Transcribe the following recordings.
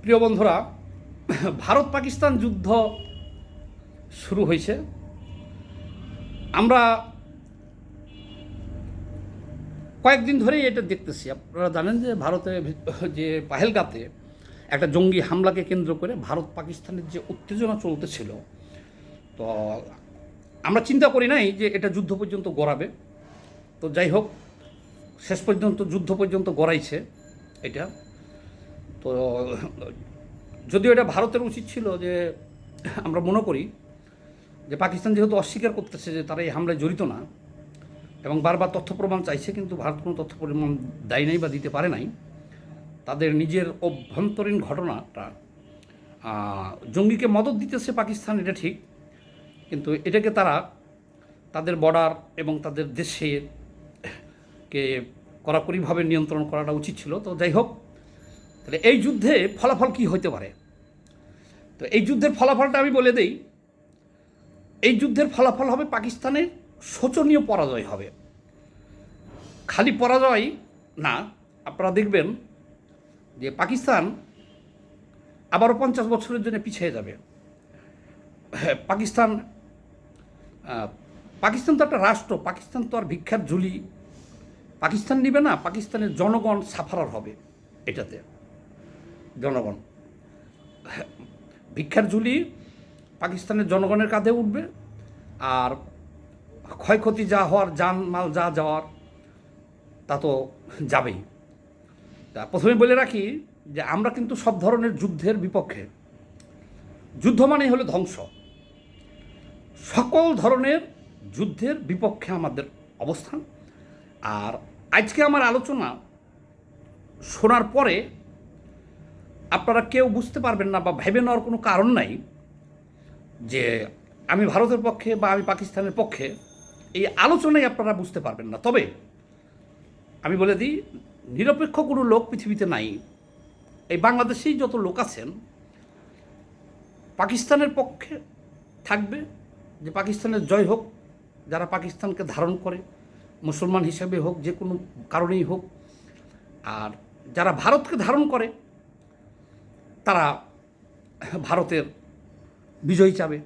প্রিয় বন্ধুরা, ভারত পাকিস্তান যুদ্ধ শুরু হয়েছে। আমরা কয়েকদিন ধরেই এটা দেখতেছি। আপনারা জানেন যে ভারতে যে পাহেলগাঁতে একটা জঙ্গি হামলাকে কেন্দ্র করে ভারত পাকিস্তানের যে উত্তেজনা চলতেছিল, তো আমরা চিন্তা করি নাই যে এটা যুদ্ধ পর্যন্ত গড়াবে। তো যাই হোক, শেষ পর্যন্ত যুদ্ধ পর্যন্ত গড়াইছে এটা। তো যদিও এটা ভারতের উচিত ছিল যে, আমরা মনে করি যে পাকিস্তান যেহেতু অস্বীকার করতেছে যে তারা এই হামলায় জড়িত না এবং বারবার তথ্য প্রমাণ চাইছে, কিন্তু ভারত কোনো তথ্য প্রমাণ দেয় নাই বা দিতে পারে নাই। তাদের নিজের অভ্যন্তরীণ ঘটনাটা, জঙ্গিকে মদত দিতেছে পাকিস্তান, এটা ঠিক, কিন্তু এটাকে তারা তাদের বর্ডার এবং তাদের দেশের কে কড়াকড়িভাবে নিয়ন্ত্রণ করাটা উচিত ছিল। তো যাই হোক, তাহলে এই যুদ্ধে ফলাফল কী হতে পারে? তো এই যুদ্ধের ফলাফলটা আমি বলে দেই। এই যুদ্ধের ফলাফল হবে পাকিস্তানের শোচনীয় পরাজয় হবে। খালি পরাজয় না, আপনারা দেখবেন যে পাকিস্তান আবারও 50 বছরের জন্য পিছিয়ে যাবে। পাকিস্তান পাকিস্তান তো একটা রাষ্ট্র, পাকিস্তান তো আর ভিক্ষার ঝুলি পাকিস্তান নিবে না। পাকিস্তানের জনগণ সাফারার হবে এটাতে। জনগণ ভিক্ষার ঝুলি পাকিস্তানের জনগণের কাঁধে উঠবে, আর ক্ষয়ক্ষতি যা হওয়ার, জানমাল যা যাওয়ার, তা তো যাবেই। তা প্রথমে বলে রাখি যে আমরা কিন্তু সব ধরনের যুদ্ধের বিপক্ষে। যুদ্ধ মানে হলো ধ্বংস। সকল ধরনের যুদ্ধের বিপক্ষে আমাদের অবস্থান। আর আজকে আমার আলোচনা শোনার পরে আপনারা কেউ বুঝতে পারবেন না বা ভেবে নেওয়ার কোনো কারণ নাই যে আমি ভারতের পক্ষে বা আমি পাকিস্তানের পক্ষে। এই আলোচনায় আপনারা বুঝতে পারবেন না। তবে আমি বলে দিই, নিরপেক্ষ কোনো লোক পৃথিবীতে নাই। এই বাংলাদেশেই যত লোক আছেন পাকিস্তানের পক্ষে থাকবে, যে পাকিস্তানের জয় হোক, যারা পাকিস্তানকে ধারণ করে, মুসলমান হিসেবে হোক, যে কোনো কারণেই হোক। আর যারা ভারতকে ধারণ করে তারা ভারতের বিজয় চাবে।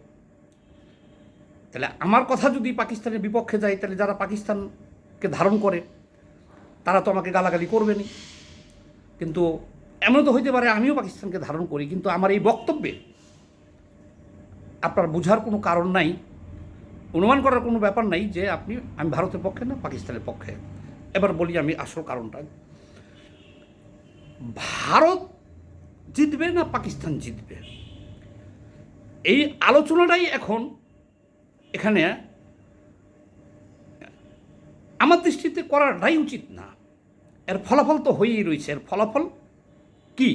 তাহলে আমার কথা যদি পাকিস্তানের বিপক্ষে যায়, তাহলে যারা পাকিস্তানকে ধারণ করে তারা তো আমাকে গালাগালি করবেনই। কিন্তু এমন তো হইতে পারে আমিও পাকিস্তানকে ধারণ করি, কিন্তু আমার এই বক্তব্যে আপনার বোঝার কোনো কারণ নাই, অনুমান করার কোনো ব্যাপার নাই যে আমি ভারতের পক্ষে না পাকিস্তানের পক্ষে। এবার বলি আমি আসল কারণটা। ভারত জিতবে না পাকিস্তান জিতবে, এই আলোচনাটাই এখন এখানে আমার দৃষ্টিতে করাটাই উচিত না। এর ফলাফল তো হয়েই রয়েছে। এর ফলাফল কি?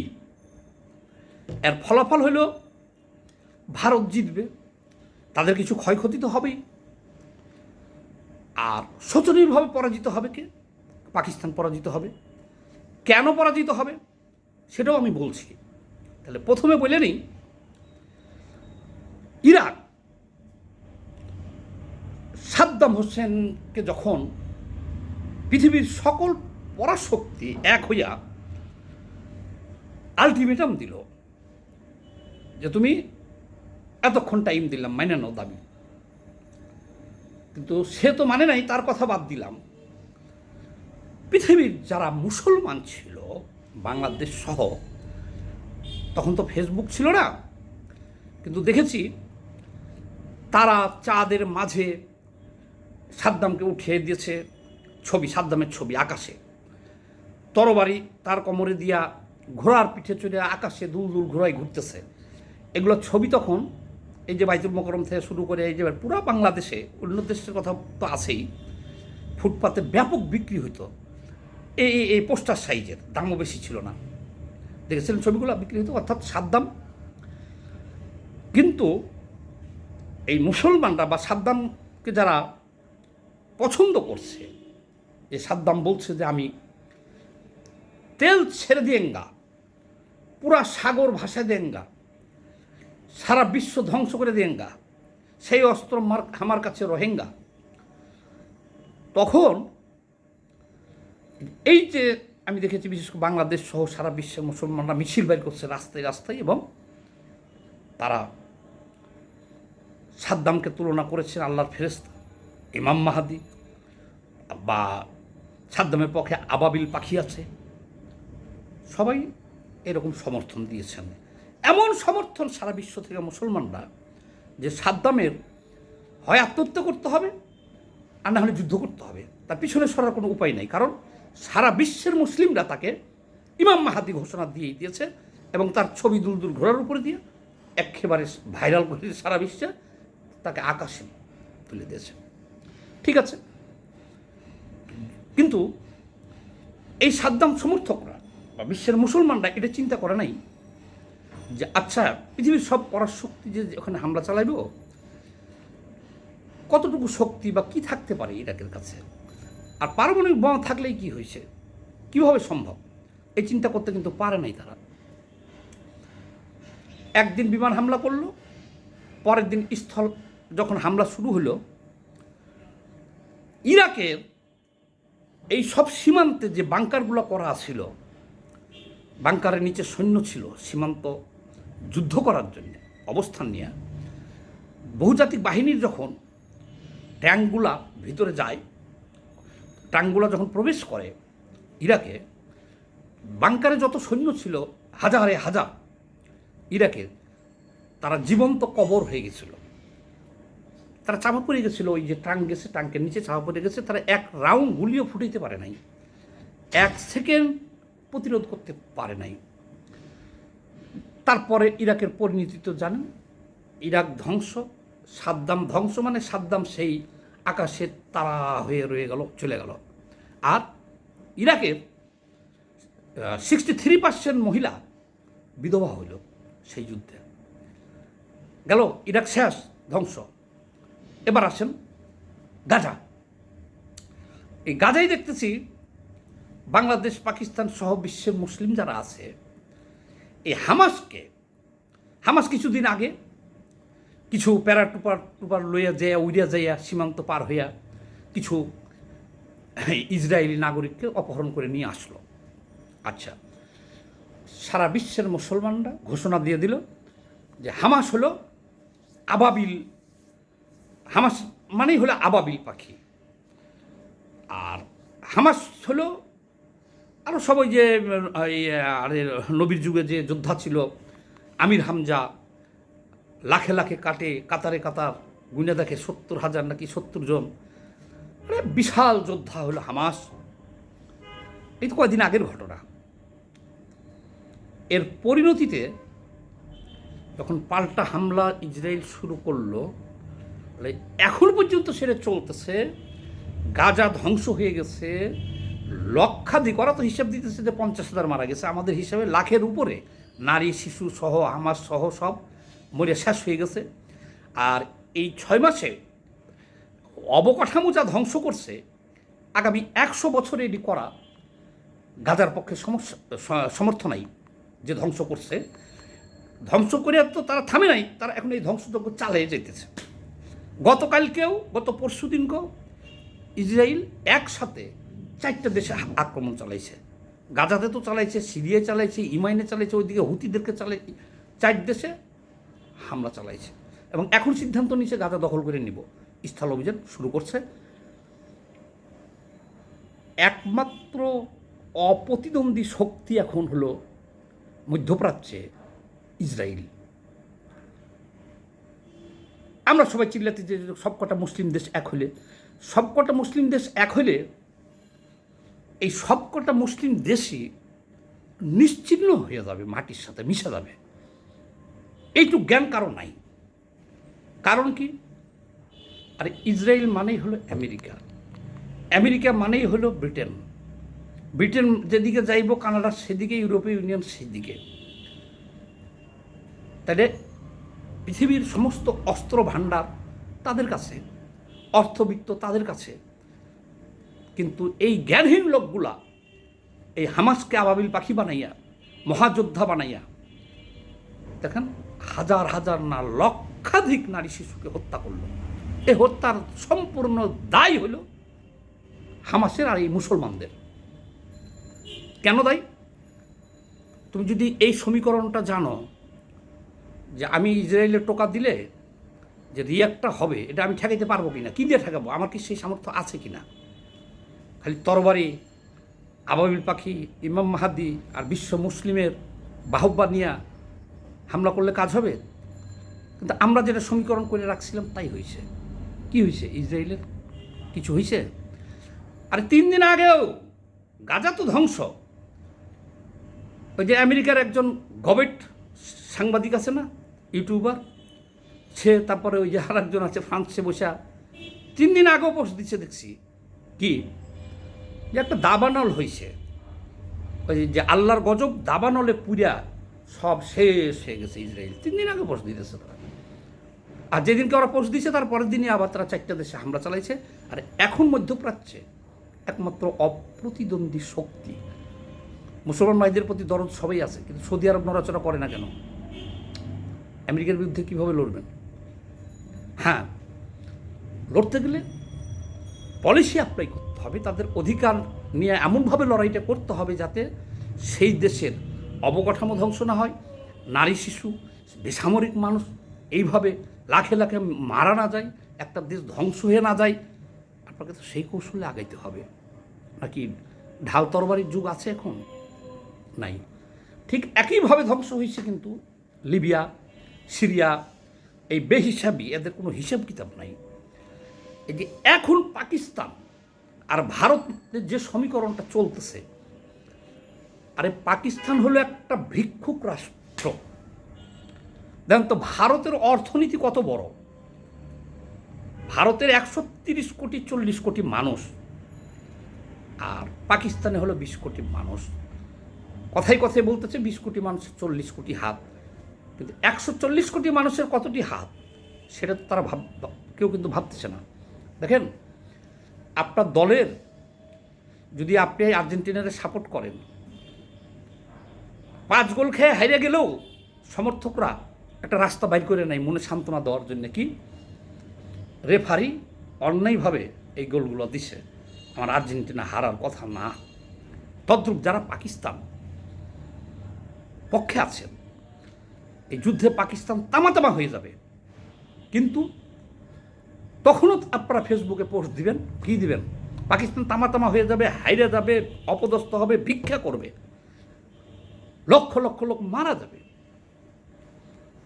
এর ফলাফল হলো ভারত জিতবে, তাদের কিছু ক্ষয়ক্ষতি তো হবেই, আর শোচনীয়ভাবে পরাজিত হবে কে? পাকিস্তান পরাজিত হবে। কেন পরাজিত হবে সেটাও আমি বলছি। তাহলে প্রথমে বলে নিই, ইরাক সাদ্দাম হোসেনকে যখন পৃথিবীর সকল পরাশক্তি এক হইয়া আলটিমেটাম দিল যে তুমি এতক্ষণ টাইম দিলাম, মাইনে নাও দাবি, কিন্তু সে তো মানে নাই। তার কথা বাদ দিলাম, পৃথিবীর যারা মুসলমান ছিল বাংলাদেশ সহ, তখন তো ফেসবুক ছিল না, কিন্তু দেখেছি তারা চাঁদের মাঝে সাদ্দামকে উঠিয়ে দিয়েছে ছবি, সাদ্দামের ছবি আকাশে, তরবারি তার কোমরে দিয়া ঘোড়ার পিঠে চড়ে আকাশে দুল দুল ঘোড়ায় ঘুরতেছে। এগুলো ছবি তখন এই যে বাইতুল মোকাররম থেকে শুরু করে এই যে পুরো বাংলাদেশে, অন্য দেশের কথা তো আছেই, ফুটপাতে ব্যাপক বিক্রি হইতো। এই পোস্টার সাইজের, দামও বেশি ছিল না, দেখেছিলেন ছবিগুলো বিক্রি হতো। অর্থাৎ সাদ্দাম, কিন্তু এই মুসলমানরা বা সাদ্দামকে যারা পছন্দ করছে, যে সাদ্দাম বলছে যে আমি তেল ছেড়ে দিয়েঙ্গা, পুরা সাগর ভাসা দেঙ্গা, সারা বিশ্ব ধ্বংস করে দেঙ্গা, সেই অস্ত্র আমার কাছে রোহিঙ্গা। তখন এই যে আমি দেখেছি বিশেষ করে বাংলাদেশ সহ সারা বিশ্বের মুসলমানরা মিছিল বের করছে রাস্তায় রাস্তায়, এবং তারা সাদ্দামকে তুলনা করেছেন আল্লাহর ফেরেশতা, ইমাম মাহাদি, বা সাদ্দামের পক্ষে আবাবিল পাখি আছে, সবাই এরকম সমর্থন দিয়েছেন। এমন সমর্থন সারা বিশ্ব থেকে মুসলমানরা, যে সাদ্দামের হয় আত্মহত্যা করতে হবে আর না হলে যুদ্ধ করতে হবে, তার পিছনে সরার কোনো উপায় নেই। কারণ সারা বিশ্বের মুসলিমরা তাকে ইমাম মাহাদি ঘোষণা দিয়েই দিয়েছে, এবং তার ছবি দূর দূর ঘোরার উপরে দিয়ে একেবারে ভাইরাল করে সারা বিশ্বে তাকে আকাশে তুলে দিয়েছে। ঠিক আছে, কিন্তু এই সাদ্দাম সমর্থকরা বা বিশ্বের মুসলমানরা এটা চিন্তা করে নাই যে আচ্ছা, পৃথিবীর সব পরাশক্তি যে ওখানে হামলা চালাইব, কতটুকু শক্তি বা কি থাকতে পারে ইরাকের কাছে, আর পারমাণবিক বোমা থাকলেই কি হয়েছে, কিভাবে সম্ভব, এই চিন্তা করতে কিন্তু পারে নাই তারা। একদিন বিমান হামলা করলো, পরের দিন স্থল যখন হামলা শুরু হলো, ইরাকের এই সব সীমান্তে যে বাংকারগুলো করা ছিল, বাংকারের নিচে সৈন্য ছিল সীমান্ত যুদ্ধ করার জন্য অবস্থান নিয়ে, বহুজাতিক বাহিনীর যখন ট্যাঙ্কগুলা ভিতরে যায়, ট্যাঙ্কগুলা যখন প্রবেশ করে ইরাকে, বাংকারে যত সৈন্য ছিল হাজারে হাজার ইরাকের, তারা জীবন্ত কবর হয়ে গেছিল, তারা চাপা পড়ে গেছিল। ওই যে ট্যাঙ্ক গেছে, ট্যাঙ্কের নিচে চাপা পড়ে গেছে, তারা এক রাউন্ড গুলিও ফুটাইতে পারে নাই, এক সেকেন্ড প্রতিরোধ করতে পারে নাই। তারপরে ইরাকের পরিণতি তো জানেন, ইরাক ধ্বংস, সাদ্দাম ধ্বংস, মানে সাদ্দাম সেই আকাশে তারা হয়ে রয়ে গেল, চলে গেল। আর ইরাকের 63% মহিলা বিধবা হইল সেই যুদ্ধে, গেল ইরাক শেষ, ধ্বংস। এবার আসেন গাজা। এই গাজাই দেখতেছি বাংলাদেশ, পাকিস্তান সহ বিশ্বের মুসলিম যারা আছে, এই হামাস কিছুদিন আগে কিছু টুপার লইয়া যাইয়া, উইরা যাইয়া, সীমান্ত পার হইয়া কিছু ইসরায়েলি নাগরিককে অপহরণ করে নিয়ে আসলো। আচ্ছা, সারা বিশ্বের মুসলমানরা ঘোষণা দিয়ে দিল যে হামাস হলো আবাবিল, হামাস মানেই হলো আবাবিল পাখি, আর হামাস হলো আরও সবাই যে নবীর যুগে যে যোদ্ধা ছিল আমির হামজা, লাখে লাখে কাতারে কাতার গুনে দেখে 70,000 নাকি 70 জন, মানে বিশাল যোদ্ধা হলো হামাস। এই তো কয়েকদিন আগের ঘটনা। এর পরিণতিতে যখন পাল্টা হামলা ইসরায়েল শুরু করলো, এখন পর্যন্ত সেটা চলতেছে, গাজা ধ্বংস হয়ে গেছে, লক্ষাধিক, ওরা তো হিসাব দিতেছে যে 50,000 মারা গেছে, আমাদের হিসাবে লাখের উপরে নারী শিশু সহ হামাস সহ সব মরে শেষ হয়ে গেছে। আর এই 6 মাসে অবকাঠামো যা ধ্বংস করছে, আগামী 100 বছরে এটি করা গাজার পক্ষে সমর্থ নাই। যে ধ্বংস করছে, ধ্বংস করে তো তারা থামে নাই, তারা এখন এই ধ্বংসযজ্ঞ চালিয়ে যেতেছে। গতকালকেও, গত পরশু দিনকেও ইসরায়েল একসাথে 4টা দেশে আক্রমণ চালাইছে। গাজাতে তো চালাইছে, সিরিয়ায় চালাইছে, ইমাইনে চালাইছে, ওইদিকে হুতিদেরকে চালাইছে, 4 দেশে হামলা চালাইছে, এবং এখন সিদ্ধান্ত নিচ্ছে গাজা দখল করে নিব, স্থল অভিযান শুরু করছে। একমাত্র অপ্রতিদ্বন্দ্বী শক্তি এখন হলো মধ্যপ্রাচ্যে ইসরায়েল। আমরা সবাই চিল্লাতে যে সবকটা মুসলিম দেশ এক হলে, সবকটা মুসলিম দেশ এক হলে এই সবকটা মুসলিম দেশই নিশ্চিহ্ন হয়ে যাবে, মাটির সাথে মিশে যাবে। এইটুকু জ্ঞান কারো নাই। কারণ কি? আরে ইসরায়েল মানেই হলো আমেরিকা, আমেরিকা মানেই হলো ব্রিটেন, ব্রিটেন যেদিকে যাইব কানাডা সেদিকে, ইউরোপীয় ইউনিয়ন সেদিকে। তাহলে পৃথিবীর সমস্ত অস্ত্র ভাণ্ডার তাদের কাছে, অর্থবিত্ত তাদের কাছে। কিন্তু এই জ্ঞানহীন লোকগুলা এই হামাসকে আবাবিল পাখি বানাইয়া, মহাযোদ্ধা বানাইয়া, দেখেন হাজার হাজার না লক্ষাধিক নারী শিশুকে হত্যা করল। এই হত্যার সম্পূর্ণ দায় হল হামাসের আর এই মুসলমানদের। কেন দেয়? তুমি যদি এই সমীকরণটা জানো যে আমি ইসরায়েলের টোকা দিলে যে রিয়াক্টটা হবে, এটা আমি ঠেকাইতে পারবো কিনা, কী দিয়ে ঠেকাবো, আমার কি সেই সামর্থ্য আছে কিনা? খালি তরবারি, আবাবিল পাখি, ইমাম মাহাদি আর বিশ্ব মুসলিমের বাহবা নিয়ে হামলা করলে কাজ হবে? কিন্তু আমরা যেটা সমীকরণ করে রাখছিলাম তাই হয়েছে। কি হয়েছে? ইসরায়েলের কিছু হয়েছে? আরে 3 দিন আগেও গাজা তো ধ্বংস। ওই যে আমেরিকার একজন গবেট সাংবাদিক আছে না, ইউটিউবার, সে, তারপরে ওই যে আর একজন আছে ফ্রান্সে বসা, 3 দিন আগেও পোস্ট দিচ্ছে দেখছি কি যে একটা দাবানল হয়েছে, ওই যে আল্লাহর গজব দাবানলে পুরা সব শেষ হয়ে গেছে ইসরায়েল। 3 দিন আগে পোস্ট দিতেছে তারা। আর যেদিনকে ওরা পোস্ট দিচ্ছে তার পরের দিনই আবার তারা 4টা দেশে হামলা চালাইছে। আর এখন মধ্যপ্রাচ্যে একমাত্র অপ্রতিদ্বন্দ্বী শক্তি, মুসলমান ভাইদের প্রতি দরদ সবাই আছে, কিন্তু সৌদি আরব নড়াচড়া করে না কেন? আমেরিকার বিরুদ্ধে কীভাবে লড়বেন? হ্যাঁ, লড়তে গেলে পলিসি অ্যাপ্লাই করতে হবে, তাদের অধিকার নিয়ে এমনভাবে লড়াইটা করতে হবে যাতে সেই দেশের অবকাঠামো ধ্বংস না হয়, নারী শিশু বেসামরিক মানুষ এইভাবে লাখে লাখে মারা না যায়, একটা দেশ ধ্বংস হয়ে না যায়। আপনাকে তো সেই কৌশলে আগাইতে হবে। নাকি ঢাল তরবারির যুগ আছে এখন? নাই। ঠিক একইভাবে ধ্বংস হয়েছে কিন্তু লিবিয়া, সিরিয়া, এই বেহিসাবি, এদের কোনো হিসাব কিতাব নাই। এই যে এখন পাকিস্তান আর ভারতের যে সমীকরণটা চলতেছে, আরে পাকিস্তান হলো একটা ভিক্ষুক রাষ্ট্র। দেখেন তো ভারতের অর্থনীতি কত বড়। ভারতের 130 কোটি 40 কোটি মানুষ, আর পাকিস্তানে হলো 20 কোটি মানুষ। কথায় কথায় বলতেছে 20 কোটি মানুষের 40 কোটি হাত, কিন্তু 140 কোটি মানুষের কতটি হাত সেটা তো তারা কেউ কিন্তু ভাবতেছে না। দেখেন, আপনার দলের যদি আপনি আর্জেন্টিনারে সাপোর্ট করেন, 5 গোল খেয়ে হারিয়ে গেলেও সমর্থকরা একটা রাস্তা বাইর করে নেয় মনে সান্ত্বনা দেওয়ার জন্য, কি রেফারি অন্যায়ভাবে এই গোলগুলো দিছে, আমার আর্জেন্টিনা হারার কথা না। তদ্রূপ যারা পাকিস্তান পক্ষে আছেন, এই যুদ্ধে পাকিস্তান তামাতামা হয়ে যাবে, কিন্তু তখনও আপনারা ফেসবুকে পোস্ট দিবেন, কি দিবেন? পাকিস্তান তামাতামা হয়ে যাবে, হাইরে যাবে, অপদস্থ হবে, ভিক্ষা করবে, লক্ষ লক্ষ লোক মারা যাবে।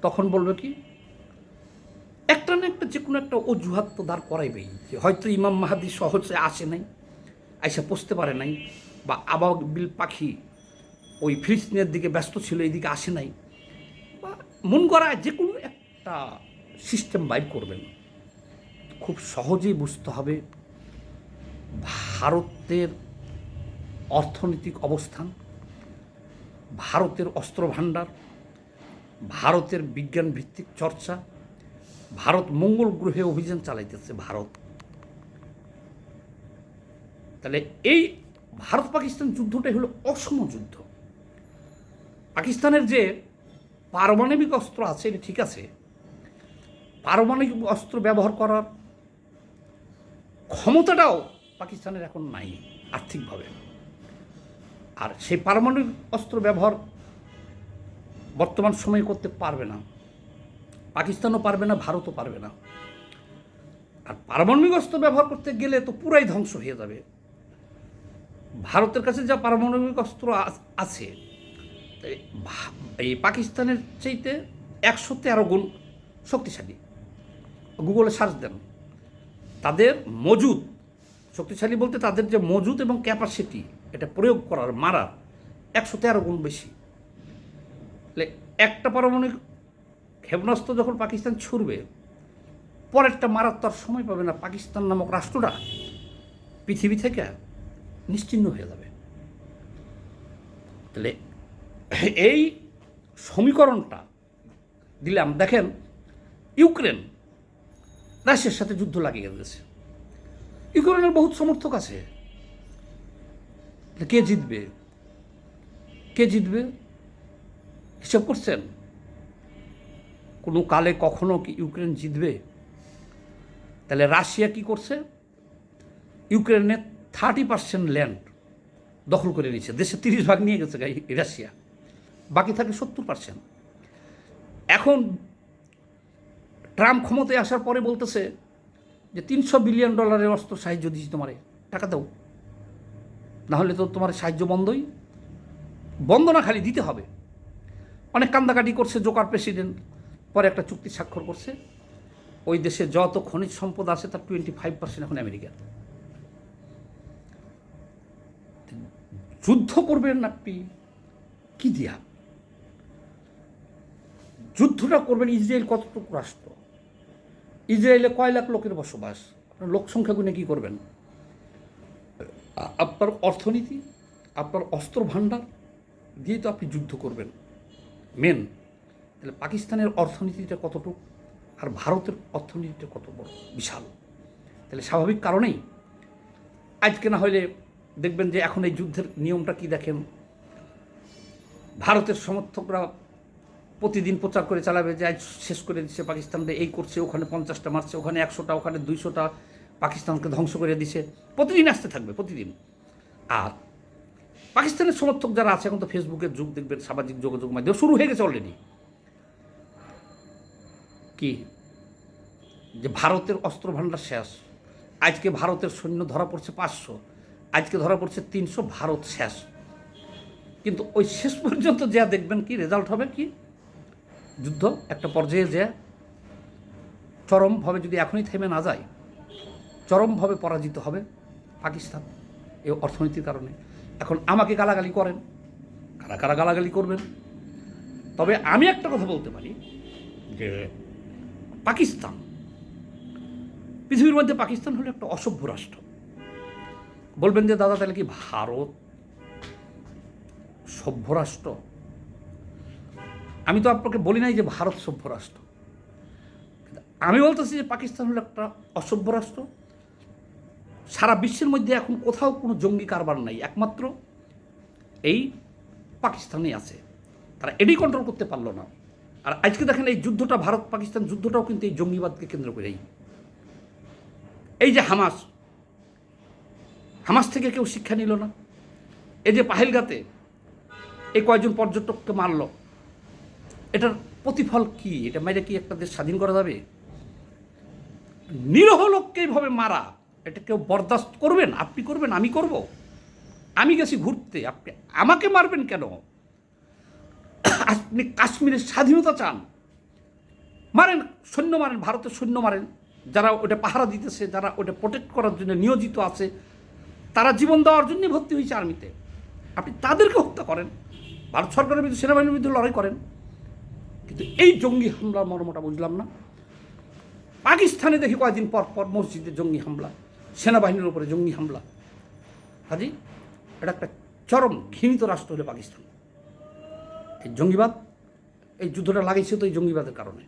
তখন বলবে কি, একটা না একটা যে কোনো একটা অজুহাত তো দাঁড় করাইবেই, যে হয়তো ইমাম মাহাদি সহজে আসে নাই, আইসা পৌঁছতে পারে নাই, বা আবাবিল পাখি ওই ফিলিস্তিনের দিকে ব্যস্ত ছিল, এইদিকে আসে নাই, বা মন করায় যে কোনো একটা সিস্টেম বাইর করবেন। খুব সহজেই বুঝতে হবে ভারতের অর্থনৈতিক অবস্থান, ভারতের অস্ত্র ভাণ্ডার, ভারতের বিজ্ঞান ভিত্তিক চর্চা, ভারত মঙ্গল গ্রহে অভিযান চালাইতেছে ভারত। তাহলে এই ভারত পাকিস্তান যুদ্ধটাই হলো অসম যুদ্ধ। পাকিস্তানের যে পারমাণবিক অস্ত্র আছে এটা ঠিক আছে, পারমাণবিক অস্ত্র ব্যবহার করার ক্ষমতাটাও পাকিস্তানের এখন নাই আর্থিকভাবে। আর সেই পারমাণবিক অস্ত্র ব্যবহার বর্তমান সময়ে করতে পারবে না, পাকিস্তানও পারবে না, ভারতও পারবে না। আর পারমাণবিক অস্ত্র ব্যবহার করতে গেলে তো পুরাই ধ্বংস হয়ে যাবে। ভারতের কাছে যা পারমাণবিক অস্ত্র আছে, এই পাকিস্তানের চাইতে 113 গুণ শক্তিশালী। গুগলে সার্চ দেন, তাদের মজুদ শক্তিশালী বলতে তাদের যে মজুদ এবং ক্যাপাসিটি এটা প্রয়োগ করার মারার 113 গুণ বেশি। তাহলে একটা পারমাণবিক ক্ষেপণাস্ত্র যখন পাকিস্তান ছুড়বে, পরেরটা মারার তো আর সময় পাবে না। পাকিস্তান নামক রাষ্ট্রটা পৃথিবী থেকে নিশ্চিহ্ন হয়ে যাবে। তাহলে এই সমীকরণটা দিলাম। দেখেন, ইউক্রেন রাশিয়ার সাথে যুদ্ধ লাগিয়ে গেছে, ইউক্রেনের বহুত সমর্থক আছে। কে জিতবে? কে জিতবে হিসাব করছেন? কোনো কালে কখনো কি ইউক্রেন জিতবে? তাহলে রাশিয়া কি করছে? ইউক্রেনের 30% ল্যান্ড দখল করে নিয়েছে, দেশে 30% নিয়ে গেছে রাশিয়া, বাকি থাকে 70%। এখন ট্রাম্প ক্ষমতায় আসার পরে বলতেছে যে $300 বিলিয়ন অস্ত্র সাহায্য দিচ্ছি, তোমারে টাকা দাও, নাহলে তো তোমার সাহায্য বন্ধ না, খালি দিতে হবে। অনেক কান্দাকাটি করছে জোকার প্রেসিডেন্ট, পরে একটা চুক্তি স্বাক্ষর করছে। ওই দেশে যত খনিজ সম্পদ আছে তার 25% এখন আমেরিকার। যুদ্ধ করবেন আপনি কি দিয়া? যুদ্ধটা করবেন ইসরায়েল কতটুকু রাষ্ট্র, ইসরায়েলে কয় লাখ লোকের বসবাস, আপনার লোক সংখ্যা গুণে কী করবেন? আপনার অর্থনীতি, আপনার অস্ত্র ভাণ্ডার দিয়ে তো আপনি যুদ্ধ করবেন মেন। তাহলে পাকিস্তানের অর্থনীতিটা কতটুকু আর ভারতের অর্থনীতিটা কত বড়, বিশাল। তাহলে স্বাভাবিক কারণেই আজকে না হলে দেখবেন যে এখন এই যুদ্ধের নিয়মটা কি দেখেন, ভারতের সমর্থকরা প্রতিদিন প্রচার করে চালাবে যে আজ শেষ করে দিচ্ছে পাকিস্তানকে, এই করছে, ওখানে 50টা মারছে, ওখানে 100টা, ওখানে 200টা পাকিস্তানকে ধ্বংস করে দিছে, প্রতিদিন আসতে থাকবে প্রতিদিন। আর পাকিস্তানের সমর্থক যারা আছে, এখন তো ফেসবুকের যুগ, দেখবেন সামাজিক যোগাযোগ মাধ্যম শুরু হয়ে গেছে অলরেডি, কি যে ভারতের অস্ত্র ভাণ্ডার শেষ, আজকে ভারতের সৈন্য ধরা পড়ছে 500, আজকে ধরা পড়ছে 300, ভারত শেষ। কিন্তু ওই শেষ পর্যন্ত যা দেখবেন কি রেজাল্ট হবে, কি যুদ্ধ একটা পর্যায়ে যে চরমভাবে, যদি এখনই থেমে না যায়, চরমভাবে পরাজিত হবে পাকিস্তান এই অর্থনীতির কারণে। এখন আমাকে গালাগালি করেন, কারা কারা গালাগালি করবেন, তবে আমি একটা কথা বলতে পারি যে পাকিস্তান, পৃথিবীর মধ্যে পাকিস্তান হলো একটা অসভ্য রাষ্ট্র। বলবেন যে দাদা তাহলে কি ভারত সভ্য রাষ্ট্র? আমি তো আপনাকে বলি নাই যে ভারত সভ্য রাষ্ট্র, আমি বলতেছি যে পাকিস্তান হলো একটা অসভ্য রাষ্ট্র। সারা বিশ্বের মধ্যে এখন কোথাও কোনো জঙ্গি কারবার নাই, একমাত্র এই পাকিস্তানেই আছে। তারা এটাই কন্ট্রোল করতে পারলো না। আর আজকে দেখেন এই যুদ্ধটা, ভারত পাকিস্তান যুদ্ধটাও কিন্তু এই জঙ্গিবাদকে কেন্দ্র করেই। এই যে হামাস থেকে কেউ শিক্ষা নিল না, এই যে পাহেলগাতে এই কয়জন পর্যটককে মারল, এটার প্রতিফল কি? এটা মেরে কি একটা দেশ স্বাধীন করা যাবে? নিরহ লোককে এইভাবে মারা, এটা কেউ বরদাস্ত করবেন? আপনি করবেন? আমি করব? আমি গেছি ঘুরতে, আপনি আমাকে মারবেন কেন? আপনি কাশ্মীরের স্বাধীনতা চান, মারেন, সৈন্য মারেন, ভারতের সৈন্য মারেন, যারা ওটা পাহারা দিতেছে, যারা ওটা প্রোটেক্ট করার জন্য নিয়োজিত আছে, তারা জীবন দেওয়ার জন্যই ভর্তি হয়েছে আর্মিতে, আপনি তাদেরকে হত্যা করেন, ভারত সরকারের বিরুদ্ধে, সেনাবাহিনীর বিরুদ্ধে লড়াই করেন। কিন্তু এই জঙ্গি হামলার মর্মটা বুঝলাম না। পাকিস্তানে দেখি কয়েকদিন পর পর মসজিদে জঙ্গি হামলা, সেনাবাহিনীর উপরে জঙ্গি হামলা। হাজি, এটা একটা চরম ঘৃণিত রাষ্ট্র হলো পাকিস্তান। এই জঙ্গিবাদ, এই যুদ্ধটা লাগিয়েছে তো এই জঙ্গিবাদের কারণে।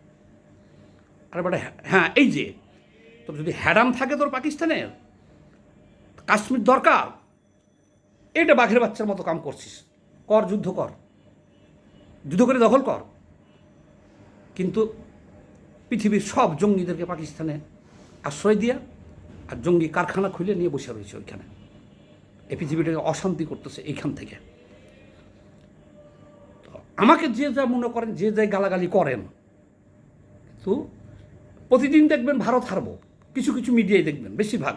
আর বেটা হ্যাঁ, এই যে তোর যদি হ্যাডাম থাকে তোর পাকিস্তানের, কাশ্মীর দরকার, এটা বাঘের বাচ্চার মতো কাম করছিস, কর, যুদ্ধ কর, যুদ্ধ করে দখল কর। কিন্তু পৃথিবীর সব জঙ্গিদেরকে পাকিস্তানে আশ্রয় দিয়া আর জঙ্গি কারখানা খুলে নিয়ে বসে রয়েছে ওইখানে। এই পৃথিবীটাকে অশান্তি করতেছে এইখান থেকে। তো আমাকে যে যা মনে করেন, যে যাই গালাগালি করেন, তো প্রতিদিন দেখবেন ভারত হারবো, কিছু কিছু মিডিয়ায় দেখবেন, বেশিরভাগ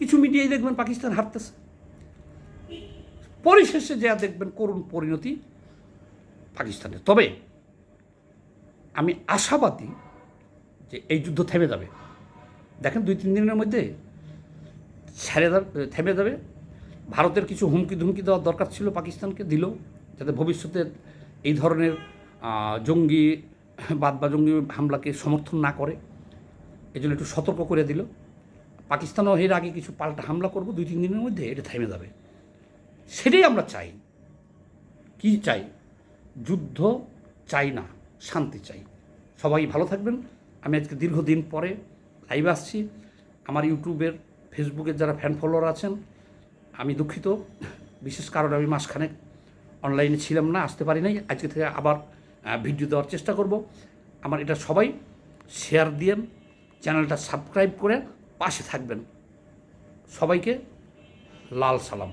কিছু মিডিয়ায় দেখবেন পাকিস্তান হারতেছে, পরিশেষে যা দেখবেন করুণ পরিণতি পাকিস্তানের। তবে আমি আশাবাদী যে এই যুদ্ধ থেমে যাবে। দেখেন 2-3 দিনের মধ্যে থেমে যাবে। ভারতের কিছু হুমকি ধুমকি দেওয়ার দরকার ছিল, পাকিস্তানকে দিল, যাতে ভবিষ্যতে এই ধরনের জঙ্গিবাদ বা জঙ্গি হামলাকে সমর্থন না করে, এই জন্য একটু সতর্ক করে দিল। পাকিস্তানও এর আগে কিছু পাল্টা হামলা করবো 2-3 দিনের মধ্যে, এটা থেমে যাবে। সেটাই আমরা চাই। কি চাই? যুদ্ধ চাই না, শান্তি চাই। সবাই ভালো থাকবেন। আমি আজকে দীর্ঘদিন পরে লাইভে আসছি। আমার ইউটিউবের, ফেসবুকের যারা ফ্যান ফলোয়ার আছেন, আমি দুঃখিত, বিশেষ কারণে আমি মাসখানেক অনলাইনে ছিলাম না, আসতে পারি নাই। আজকে থেকে আবার ভিডিও দেওয়ার চেষ্টা করব। আমার এটা সবাই শেয়ার দিয়েন, চ্যানেলটা সাবস্ক্রাইব করে পাশে থাকবেন। সবাইকে লাল সালাম।